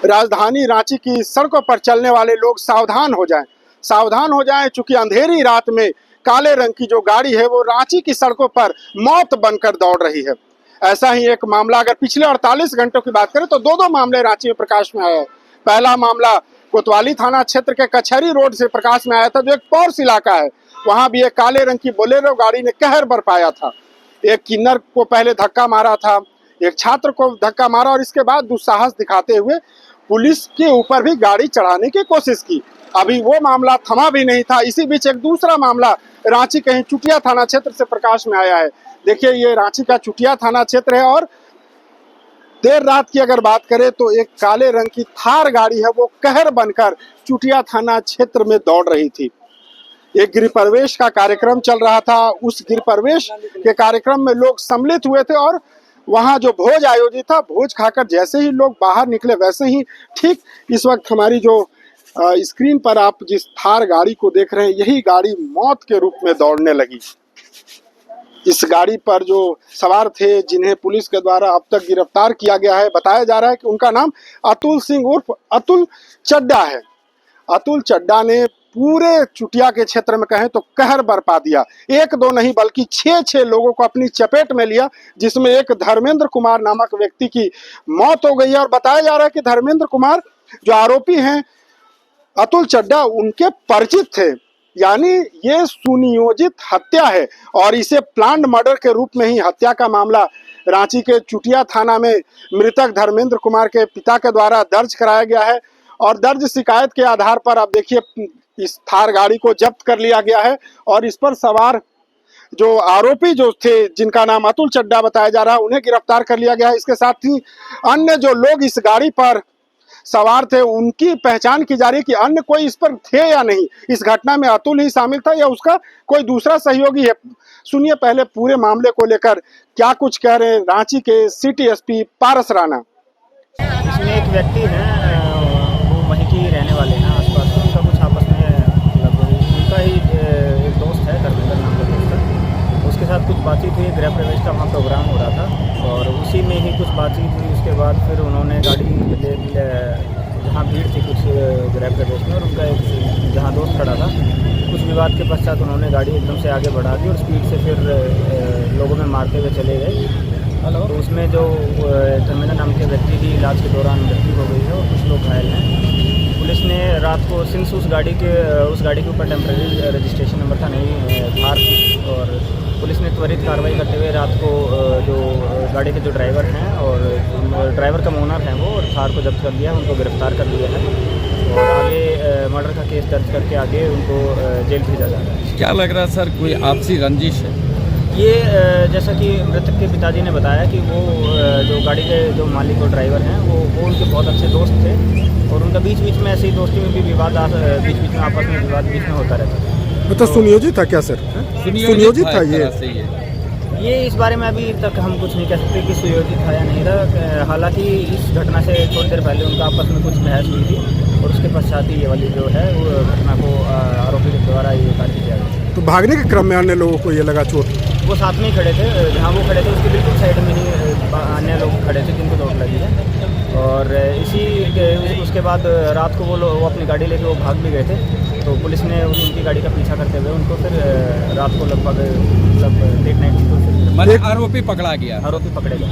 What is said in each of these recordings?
राजधानी रांची की सड़कों पर चलने वाले लोग सावधान हो जाएं, चूंकि अंधेरी रात में काले रंग की जो गाड़ी है वो रांची की सड़कों पर मौत बनकर दौड़ रही है। ऐसा ही एक मामला अगर पिछले 48 घंटों की बात करें तो दो मामले रांची में प्रकाश में आए हैं। पहला मामला कोतवाली थाना क्षेत्र के कचहरी रोड से प्रकाश में आया था, जो एक पॉर्श इलाका है। वहां भी एक काले रंग की बोलेरो गाड़ी ने कहर बरपाया था। एक किन्नर को पहले धक्का मारा था, एक छात्र को धक्का मारा और इसके बाद दुस्साहस दिखाते हुए पुलिस के ऊपर भी गाड़ी चढ़ाने की कोशिश की। अभी वो मामला थमा भी नहीं था। इसी बीच एक दूसरा मामला रांची के चुटिया थाना क्षेत्र से प्रकाश में आया है। देखिए, ये रांची का चुटिया थाना क्षेत्र है और देर रात की अगर बात करें तो एक काले रंग की थार गाड़ी है, वो कहर बनकर चुटिया थाना क्षेत्र में दौड़ रही थी। एक गृह प्रवेश का कार्यक्रम चल रहा था। उस गृह प्रवेश के कार्यक्रम में लोग सम्मिलित हुए थे और वहां जो भोज आयोजित था, भोज खाकर जैसे ही लोग बाहर निकले वैसे ही ठीक इस वक्त हमारी जो स्क्रीन पर आप जिस थार गाड़ी को देख रहे हैं, यही गाड़ी मौत के रूप में दौड़ने लगी। इस गाड़ी पर जो सवार थे, जिन्हें पुलिस के द्वारा अब तक गिरफ्तार किया गया है, बताया जा रहा है कि उनका नाम अतुल सिंह उर्फ अतुल चड्डा है। अतुल चड्डा ने पूरे चुटिया के क्षेत्र में कहें तो कहर बरपा दिया। एक दो नहीं बल्कि छह लोगों को अपनी चपेट में लिया, जिसमें एक धर्मेंद्र कुमार नामक व्यक्ति की मौत हो गई है। और बताया जा रहा है कि धर्मेंद्र कुमार जो आरोपी हैं अतुल चड्डा, उनके परिचित थे। यानी ये सुनियोजित हत्या है और इसे प्लान्ड मर्डर के रूप में ही हत्या का मामला रांची के चुटिया थाना में मृतक धर्मेंद्र कुमार के पिता के द्वारा दर्ज कराया गया है। और दर्ज शिकायत के आधार पर अब देखिए इस थार गाड़ी को जब्त कर लिया गया है और इस पर सवार जो आरोपी जो थे, जिनका नाम अतुल चड्डा बताया जा रहा है, उन्हें गिरफ्तार कर लिया गया है। इसके साथ ही अन्य जो लोग इस गाड़ी पर सवार थे, उनकी पहचान की जा रही है कि अन्य कोई इस पर थे या नहीं। इस घटना में अतुल ही शामिल था या उसका कोई दूसरा सहयोगी है। सुनिए पहले पूरे मामले को लेकर क्या कुछ कह रहे हैं रांची के सिटी एसपी पारस राणा। इसमें एक व्यक्ति है, वो वहीं की रहने वाले हैं, आसपास उनका कुछ आपस में लगभग उनका ही एक दोस्त है, धर्मेंद्र नाम का दोस्त है। उसके साथ कुछ बातचीत हुई, गृह प्रवेश का वहाँ प्रोग्राम हो रहा था और उसी में ही कुछ बातचीत हुई। उसके बाद फिर उन्होंने गाड़ी जहाँ भीड़ थी कुछ गृह प्रवेश में, और उनका एक जहाँ दोस्त खड़ा था, कुछ विवाद के पश्चात उन्होंने गाड़ी एकदम से आगे बढ़ा दी और स्पीड से फिर लोगों में मारते हुए चले गए। तो उसमें जो धर्मेंद्र नाम के व्यक्ति की इलाज के दौरान मृत्यु हो गई है और कुछ लोग घायल हैं। पुलिस ने रात को सिंस उस गाड़ी के ऊपर टेम्परेरी रजिस्ट्रेशन नंबर था नहीं, थार, और पुलिस ने त्वरित कार्रवाई करते हुए रात को जो गाड़ी के जो ड्राइवर हैं और ड्राइवर का ओनर हैं वो, और थार को जब्त कर लिया है, उनको गिरफ्तार कर लिया है और आगे मर्डर का केस दर्ज करके आगे उनको जेल भेजा जा रहा है। क्या लग रहा है सर, कोई आपसी रंजिश है? ये जैसा कि मृतक के पिताजी ने बताया कि वो जो गाड़ी के जो मालिक और ड्राइवर हैं वो उनके बहुत अच्छे दोस्त थे और उनका बीच में ऐसे ही दोस्ती में भी विवाद बीच में आपस में विवाद बीच में होता रहता था। तो सुनियोजित था क्या सर? सुनियोजित था ये इस बारे में अभी तक हम कुछ नहीं कह सकते कि सुयोजित था या नहीं था। हालांकि इस घटना से थोड़ी देर पहले उनका आपस में कुछ बहस हुई थी और उसके पश्चात ही ये वाली जो है वो घटना को आरोपी के द्वारा ये कार्य किया गया। तो भागने के क्रम में अन्य लोगों को ये लगा चोट? वो साथ में ही खड़े थे, जहाँ वो खड़े थे उसके बिल्कुल साइड में ही अन्य लोग खड़े थे जिनको चोट लगी है। और उसके बाद रात को वो अपनी गाड़ी लेके वो भाग भी गए थे, तो पुलिस ने उनकी गाड़ी का पीछा करते हुए उनको फिर रात को लगभग लेट नाइट आरोपी पकड़ा गया। आरोपी पकड़े गए।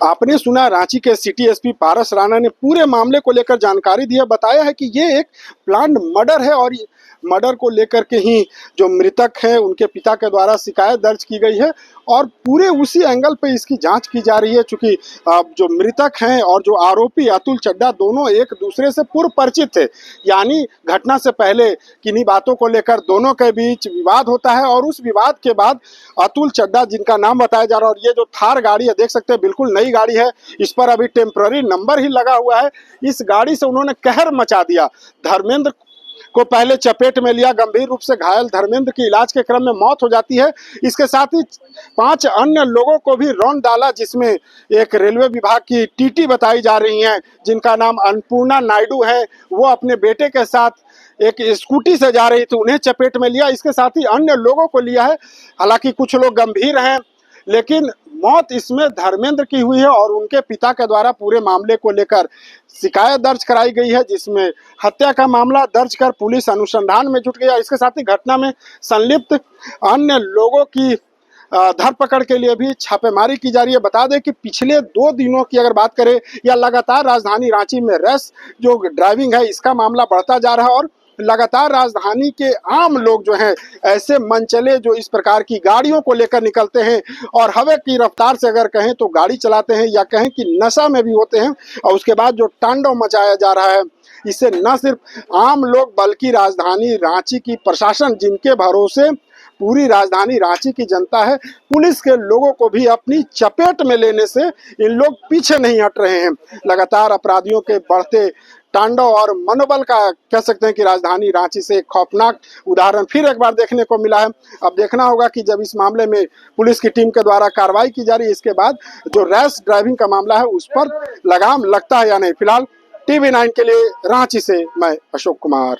आपने सुना रांची के सिटी एसपी पारस राणा ने पूरे मामले को लेकर जानकारी दी है। बताया है कि ये एक प्लान्ड मर्डर है और मर्डर को लेकर के ही जो मृतक हैं उनके पिता के द्वारा शिकायत दर्ज की गई है और पूरे उसी एंगल पे इसकी जांच की जा रही है। चूंकि जो मृतक हैं और जो आरोपी अतुल चड्डा, दोनों एक दूसरे से पूर्व परिचित थे। यानी घटना से पहले किन्हीं बातों को लेकर दोनों के बीच विवाद होता है और उस विवाद के बाद अतुल चड्डा, जिनका नाम बताया जा रहा है, और ये जो थार गाड़ी है देख सकते हैं बिल्कुल नई गाड़ी है, इस पर अभी टेम्पररी नंबर ही लगा हुआ है। इस गाड़ी से उन्होंने कहर मचा दिया। धर्मेंद्र को पहले चपेट में लिया, गंभीर रूप से घायल धर्मेंद्र की इलाज के क्रम में मौत हो जाती है। इसके साथ ही 5 अन्य लोगों को भी रौंद डाला, जिसमें एक रेलवे विभाग की टीटी बताई जा रही हैं, जिनका नाम अन्नपूर्णा नायडू है। वो अपने बेटे के साथ एक स्कूटी से जा रही थी, उन्हें चपेट में लिया। इसके साथ ही अन्य लोगों को लिया है। हालांकि कुछ लोग गंभीर हैं, लेकिन मौत इसमें धर्मेंद्र की हुई है और उनके पिता के द्वारा पूरे मामले को लेकर शिकायत दर्ज कराई गई है, जिसमें हत्या का मामला दर्ज कर पुलिस अनुसंधान में जुट गई है। इसके साथ ही घटना में संलिप्त अन्य लोगों की धरपकड़ के लिए भी छापेमारी की जा रही है। बता दें कि पिछले 2 दिनों की अगर बात करें या लगातार राजधानी रांची में रैश जो ड्राइविंग है इसका मामला बढ़ता जा रहा है और लगातार राजधानी के आम लोग जो हैं ऐसे मनचले जो इस प्रकार की गाड़ियों को लेकर निकलते हैं और हवा की रफ्तार से अगर कहें तो गाड़ी चलाते हैं या कहें कि नशा में भी होते हैं और उसके बाद जो तांडव मचाया जा रहा है इससे न सिर्फ आम लोग बल्कि राजधानी रांची की प्रशासन जिनके भरोसे पूरी राजधानी रांची की जनता है, पुलिस के लोगों को भी अपनी चपेट में लेने से इन लोग पीछे नहीं हट रहे हैं। लगातार अपराधियों के बढ़ते तांडव और मनोबल का कह सकते हैं कि राजधानी रांची से एक खौफनाक उदाहरण फिर एक बार देखने को मिला है। अब देखना होगा कि जब इस मामले में पुलिस की टीम के द्वारा कार्रवाई की जा रही है इसके बाद जो रैश ड्राइविंग का मामला है उस पर लगाम लगता है या नहीं। फिलहाल TV9 के लिए रांची से मैं अशोक कुमार।